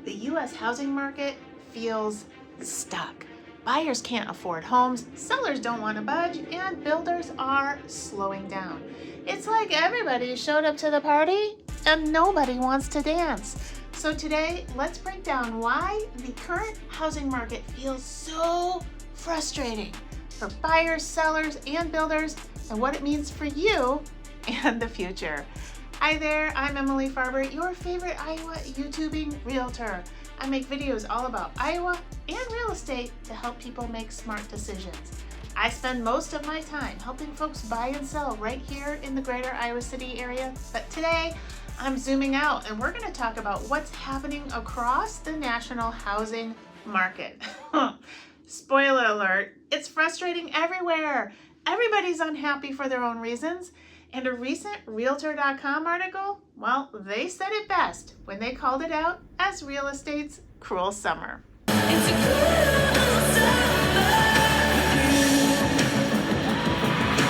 The U.S. housing market feels stuck. Buyers can't afford homes, sellers don't want to budge, and builders are slowing down. It's like everybody showed up to the party and nobody wants to dance. So today, let's break down why the current housing market feels so frustrating for buyers, sellers, and builders, and what it means for you and the future. Hi there, I'm Emily Farber, your favorite Iowa YouTubing realtor. I make videos all about Iowa and real estate to help people make smart decisions. I spend most of my time helping folks buy and sell right here in the greater Iowa City area, but today I'm zooming out and we're going to talk about what's happening across the national housing market. Spoiler alert, it's frustrating everywhere. Everybody's unhappy for their own reasons. And a recent Realtor.com article, well, they said it best when they called it out as real estate's cruel summer. It's a cruel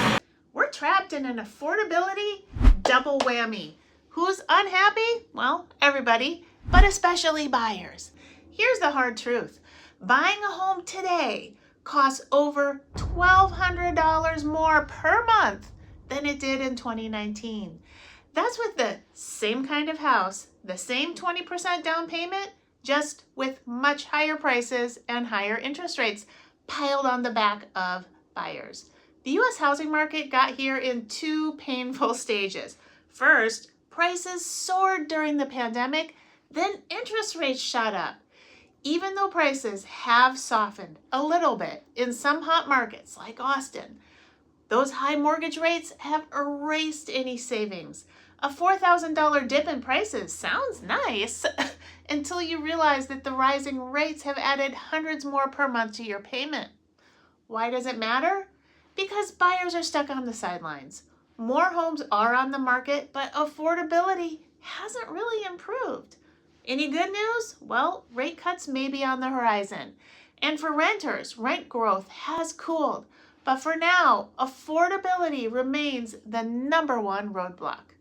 summer. We're trapped in an affordability double whammy. Who's unhappy? Well, everybody, but especially buyers. Here's the hard truth. Buying a home today costs over $1,200 more per month than it did in 2019. That's with the same kind of house, the same 20% down payment, just with much higher prices and higher interest rates piled on the back of buyers. The U.S. housing market got here in two painful stages. First, prices soared during the pandemic, then interest rates shot up. Even though prices have softened a little bit in some hot markets like Austin, those high mortgage rates have erased any savings. A $4,000 dip in prices sounds nice until you realize that the rising rates have added hundreds more per month to your payment. Why does it matter? Because buyers are stuck on the sidelines. More homes are on the market, but affordability hasn't really improved. Any good news? Well, rate cuts may be on the horizon. And for renters, rent growth has cooled. But for now, affordability remains the number one roadblock.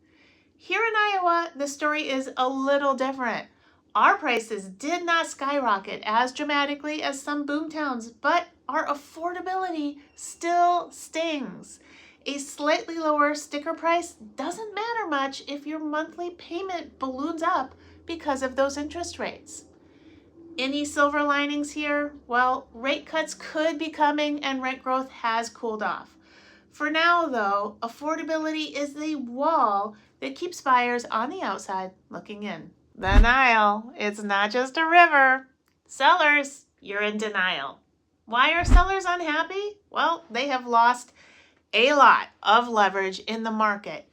Here in Iowa, the story is a little different. Our prices did not skyrocket as dramatically as some boomtowns, but our affordability still stings. A slightly lower sticker price doesn't matter much if your monthly payment balloons up because of those interest rates. Any silver linings here? Well, rate cuts could be coming and rent growth has cooled off. For now, though, affordability is the wall that keeps buyers on the outside looking in. The Nile, it's not just a river. Sellers, you're in denial. Why are sellers unhappy? Well, they have lost a lot of leverage in the market.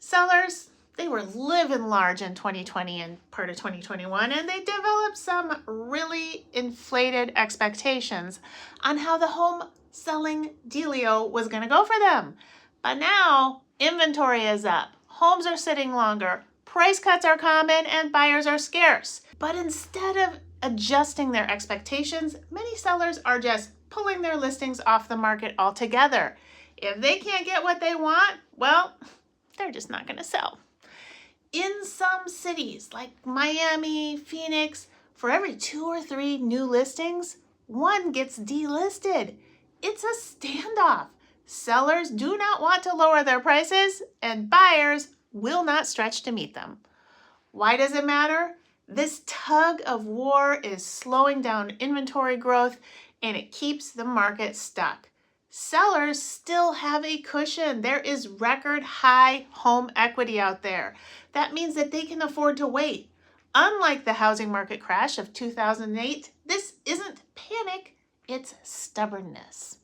Sellers, they were living large in 2020 and part of 2021, and they developed some really inflated expectations on how the home selling dealio was going to go for them. But now, inventory is up, homes are sitting longer, price cuts are common, and buyers are scarce. But instead of adjusting their expectations, many sellers are just pulling their listings off the market altogether. If they can't get what they want, well, they're just not going to sell. In some cities like Miami, Phoenix, for every 2 or 3 new listings, one gets delisted. It's a standoff. Sellers do not want to lower their prices, and buyers will not stretch to meet them. Why does it matter? This tug of war is slowing down inventory growth, and it keeps the market stuck. Sellers still have a cushion. There is record high home equity out there. That means that they can afford to wait. Unlike the housing market crash of 2008, this isn't panic, it's stubbornness.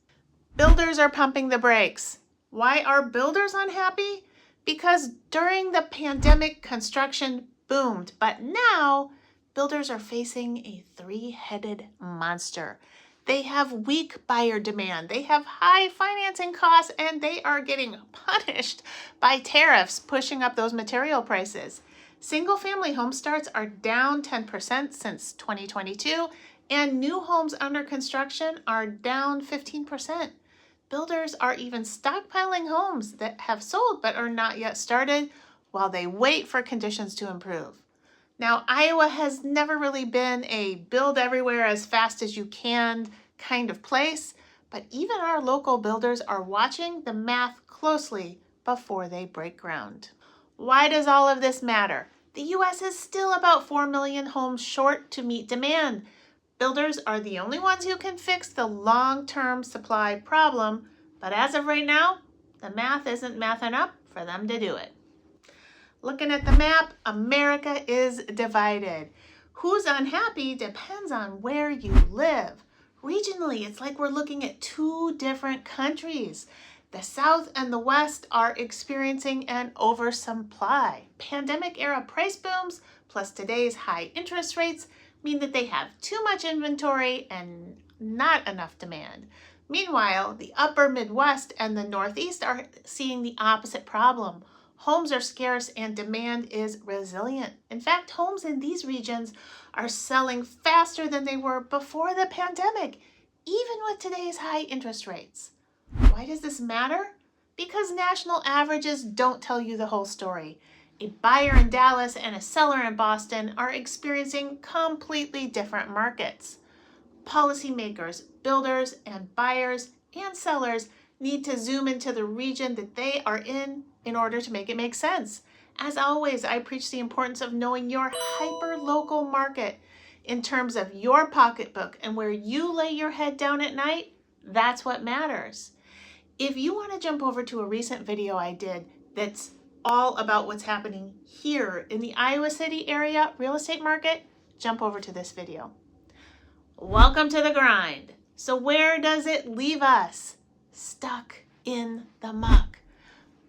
Builders are pumping the brakes. Why are builders unhappy? Because during the pandemic, construction boomed, but now builders are facing a three-headed monster. They have weak buyer demand, they have high financing costs, and they are getting punished by tariffs pushing up those material prices. Single-family home starts are down 10% since 2022, and new homes under construction are down 15%. Builders are even stockpiling homes that have sold but are not yet started while they wait for conditions to improve. Now, Iowa has never really been a build everywhere as fast as you can kind of place, but even our local builders are watching the math closely before they break ground. Why does all of this matter? The U.S. is still about 4 million homes short to meet demand. Builders are the only ones who can fix the long-term supply problem, but as of right now, the math isn't mathing up for them to do it. Looking at the map, America is divided. Who's unhappy depends on where you live. Regionally, it's like we're looking at two different countries. The South and the West are experiencing an oversupply. Pandemic-era price booms plus today's high interest rates mean that they have too much inventory and not enough demand. Meanwhile, the upper Midwest and the Northeast are seeing the opposite problem. Homes are scarce and demand is resilient. In fact, homes in these regions are selling faster than they were before the pandemic, even with today's high interest rates. Why does this matter? Because national averages don't tell you the whole story. A buyer in Dallas and a seller in Boston are experiencing completely different markets. Policymakers, builders, and buyers and sellers need to zoom into the region that they are in order to make it make sense. As always, I preach the importance of knowing your hyper-local market in terms of your pocketbook and where you lay your head down at night. That's what matters. If you want to jump over to a recent video I did that's all about what's happening here in the Iowa City area real estate market, jump over to this video. Welcome to the grind. So where does it leave us? Stuck in the muck.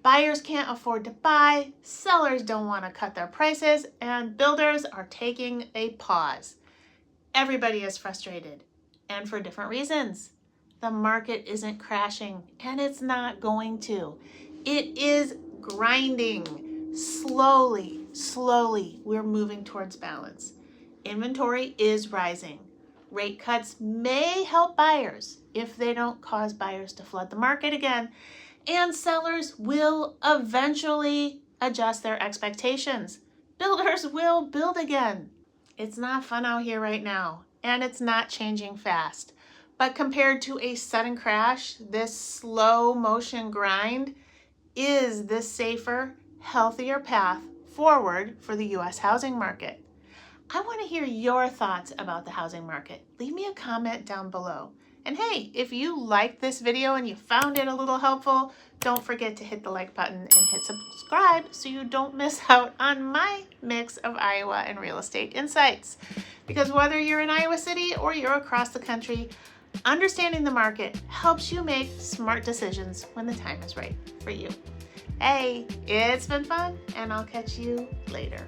Buyers can't afford to buy, sellers don't want to cut their prices, and builders are taking a pause. Everybody is frustrated, and for different reasons. The market isn't crashing, and it's not going to. It is grinding. Slowly, we're moving towards balance. Inventory is rising. Rate cuts may help buyers if they don't cause buyers to flood the market again, and sellers will eventually adjust their expectations. Builders will build again. It's not fun out here right now, and it's not changing fast. But compared to a sudden crash, this slow motion grind is the safer, healthier path forward for the U.S. housing market. I want to hear your thoughts about the housing market. Leave me a comment down below. And hey, if you liked this video and you found it a little helpful, don't forget to hit the like button and hit subscribe so you don't miss out on my mix of Iowa and real estate insights. Because whether you're in Iowa City or you're across the country, understanding the market helps you make smart decisions when the time is right for you. Hey, it's been fun, and I'll catch you later.